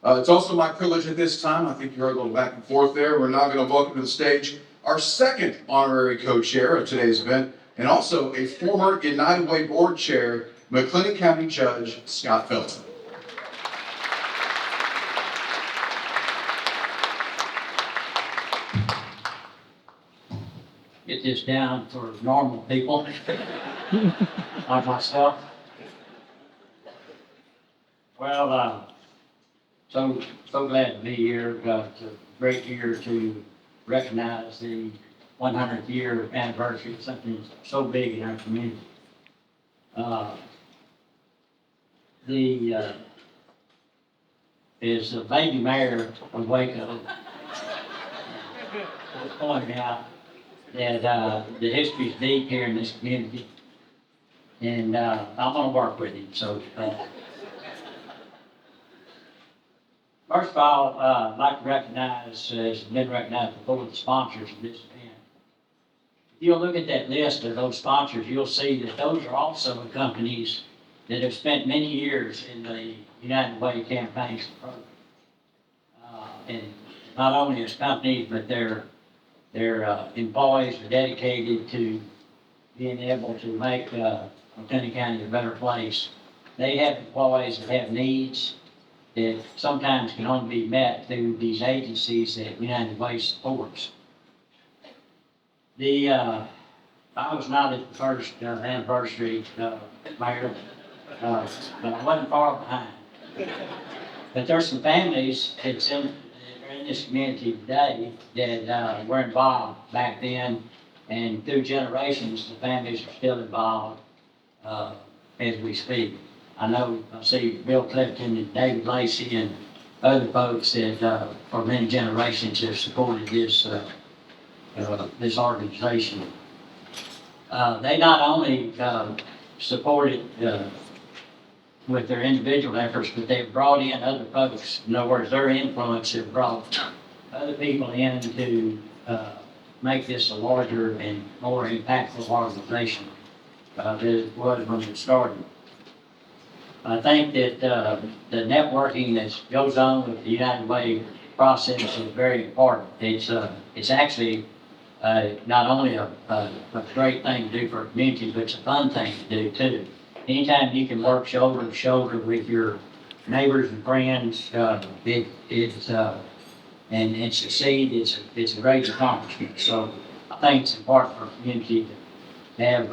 It's also my privilege at this time, I think you heard a little back and forth there, we're now going to welcome to the stage our second honorary co-chair of today's event, and also a former United Way Board Chair, McLennan County Judge Scott Felton. Get this down for normal people like myself. Well, so glad to be here. It's a great year to recognize the 100th year anniversary of something so big in our community. Is the baby mayor of Waco pointed out that the history is deep here in this community, and I'm going to work with him. So, first of all, I'd like to recognize, as been recognized before, the sponsors of this event. If you'll look at that list of those sponsors, you'll see that those are also the companies that have spent many years in the United Way campaigns program. And not only as companies, but their employees are dedicated to being able to make McLennan County a better place. They have employees that have needs that sometimes can only be met through these agencies that United Way supports. I was not at the first anniversary, Mayor, but I wasn't far behind. But there's some families that's in this community today that were involved back then, and through generations, the families are still involved as we speak. I see Bill Clifton and David Lacey and other folks that for many generations have supported this organization. They not only supported with their individual efforts, but they've brought in other folks. In other words, their influence has brought other people in to make this a larger and more impactful organization than it was when it started. I think that the networking that goes on with the United Way process is very important. It's actually not only a great thing to do for a community, but it's a fun thing to do too. Anytime you can work shoulder to shoulder with your neighbors and friends, and succeed, it's a great accomplishment. So I think it's important for a community to have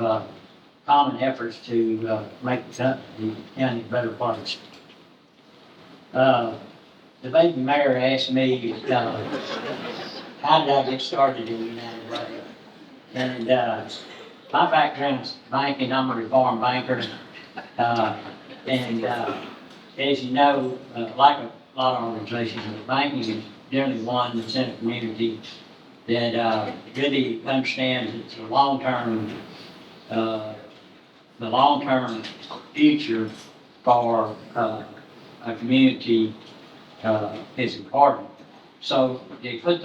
common efforts to make the county a better place. The baby mayor asked me, how did I get started in the United Way? And my background's banking. I'm a reform banker. And as you know, like a lot of organizations, banking is generally one that's in a community that really understands it's the long-term future for a community is important. So they put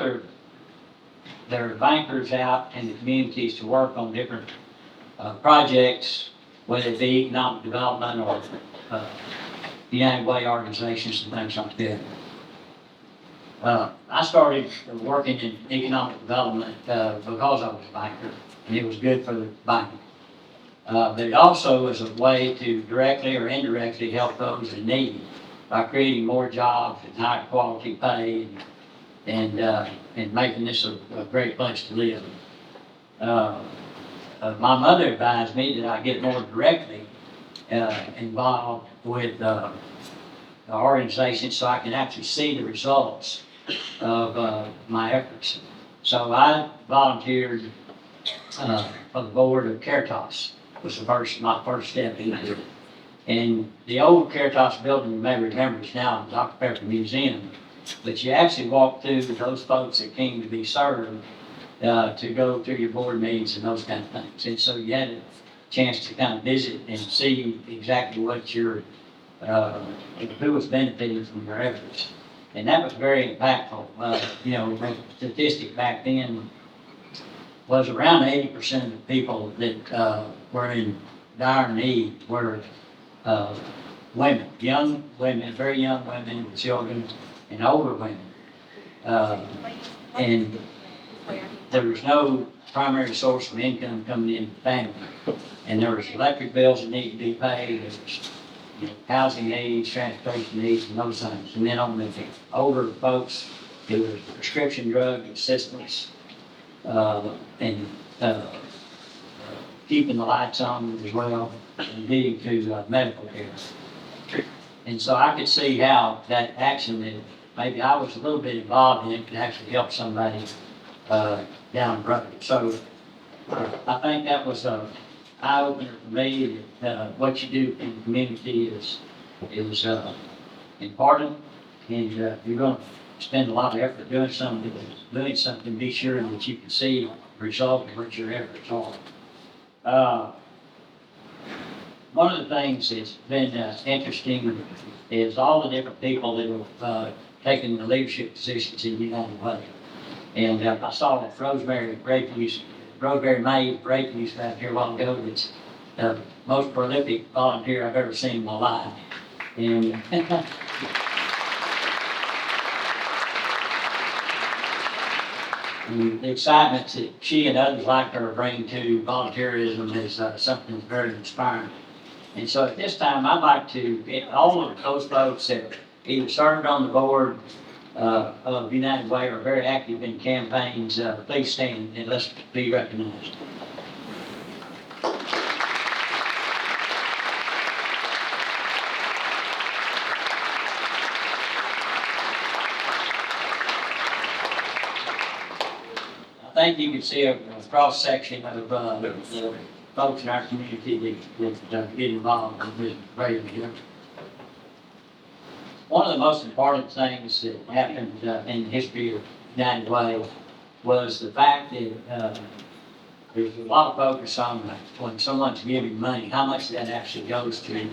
their bankers out in the communities to work on different projects, whether it be economic development or United Way organizations and things like that. I started working in economic development because I was a banker, and it was good for the bank. But it also is a way to directly or indirectly help those in need by creating more jobs and high quality pay and making this a great place to live. My mother advised me that I get more directly involved with the organization so I can actually see the results of my efforts. So I volunteered for the board of Caritas. Was my first step into it. And the old Caritas building, you may remember, is now the Dr. Pepper Museum. But you actually walk through those folks that came to be served to go through your board meetings and those kind of things. And so you had a chance to kind of visit and see exactly what who was benefiting from your efforts. And that was very impactful. The statistic back then was around 80% of the people that were in dire need were women, young women, very young women, children, and older women. And there was no primary source of income coming in the family. And there was electric bills that needed to be paid, there was, housing needs, transportation needs, and those things. And then on the older folks, it was prescription drug assistance, and keeping the lights on as well, and getting to medical care. And so I could see how that action that maybe I was a little bit involved in could actually help somebody down the road. So I think that was an eye-opener for me, that what you do in the community is important, and you're going to spend a lot of effort doing something, be sure that you can see the result of what your efforts are. One of the things that's been interesting is all the different people that have taken the leadership positions in United Way. And I saw that Rosemary May Refuse out here a while ago. It's the most prolific volunteer I've ever seen in my life. And and the excitement that she and others like her bring to volunteerism is something very inspiring. And so at this time, I'd like to get all of those folks that either served on the board of United Way or are very active in campaigns, please stand and let's be recognized. I think you can see a cross section of the folks in our community that get involved in this regularly. One of the most important things that happened in the history of United Way was the fact that there's a lot of focus on when someone's giving money, how much of that actually goes to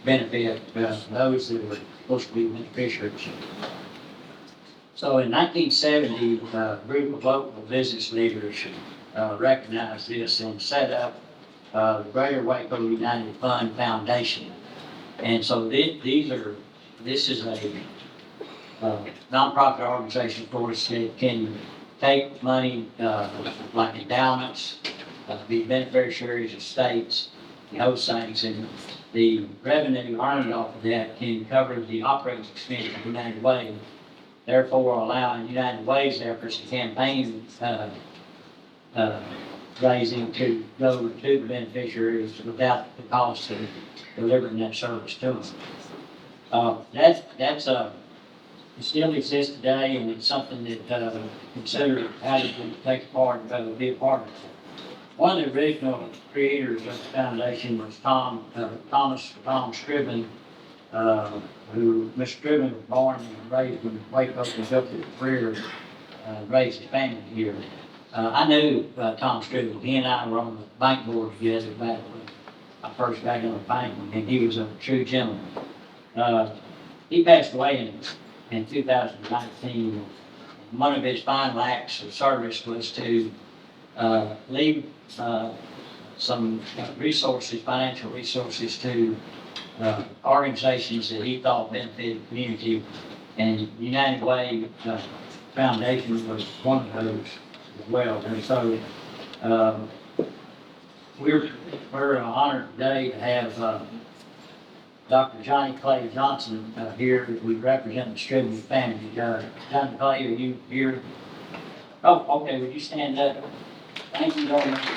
benefit those that were supposed to be beneficiaries. So in 1970, a group of local business leaders recognized this and set up the Greater Waco United Fund Foundation. And so this is a nonprofit organization, of course, that can take money like endowments, be beneficiaries of states, and those things, and the revenue earned off of that can cover the operating expense of United Way, therefore allowing United Way's efforts to campaign raising to go to the beneficiaries without the cost of delivering that service to them. It still exists today, and it's something that consider how you can take part, be a part of it. One of the original creators of the foundation was Tom Scriven, who Mr. Scriven was born and raised in Waco and built his career, raised his family here. I knew Tom Scriven. He and I were on the bank board together back when I first got in the bank, and he was a true gentleman. He passed away in 2019. One of his final acts of service was to leave some resources, financial resources, to organizations that he thought benefited the community, and United Way Foundation was one of those as well. And so we're honored today to have Dr. Johnny Clay Johnson here. We represent the Scriven family. Johnny Clay, are you here? Oh, okay. Would you stand up? Thank you very much.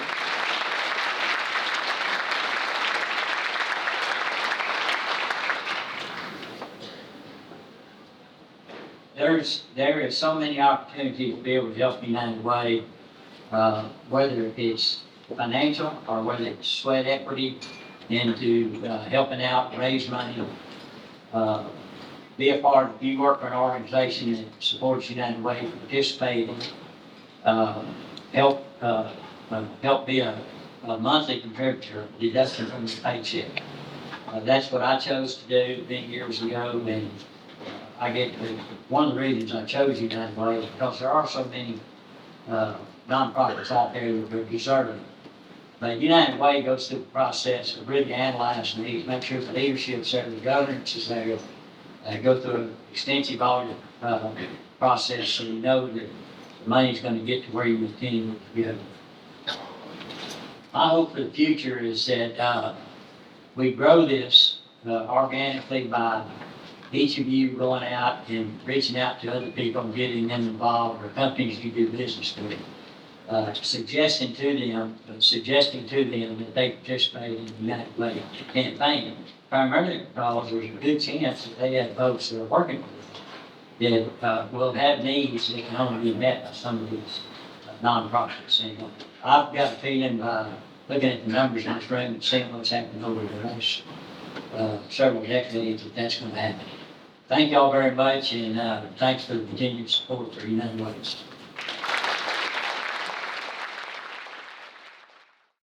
There is so many opportunities to be able to help United Way, whether it's financial or whether it's sweat equity into helping out, raise money, be a part. If you work for an organization that supports United Way, participate in, help be a monthly contributor, deduction from your paycheck. That's what I chose to do many years ago, and I get to, one of the reasons I chose United Way is because there are so many nonprofits out there that are deserving But United Way goes through the process of really analyzing these, make sure the leadership's there, the governance is there, go through an extensive audit, process, so you know that the money's gonna get to where you intend to go. My hope for the future is that, we grow this, organically by each of you going out and reaching out to other people and getting them involved, or companies you do business with. Suggesting to them that they participate in the United Way campaign, primarily because there's a good chance that they have folks that are working with them that will have needs that can only be met by some of these nonprofits. And I've got a feeling by looking at the numbers in this room and seeing what's happening over the last several decades that that's going to happen. Thank y'all very much, and thanks for the continued support for United Ways.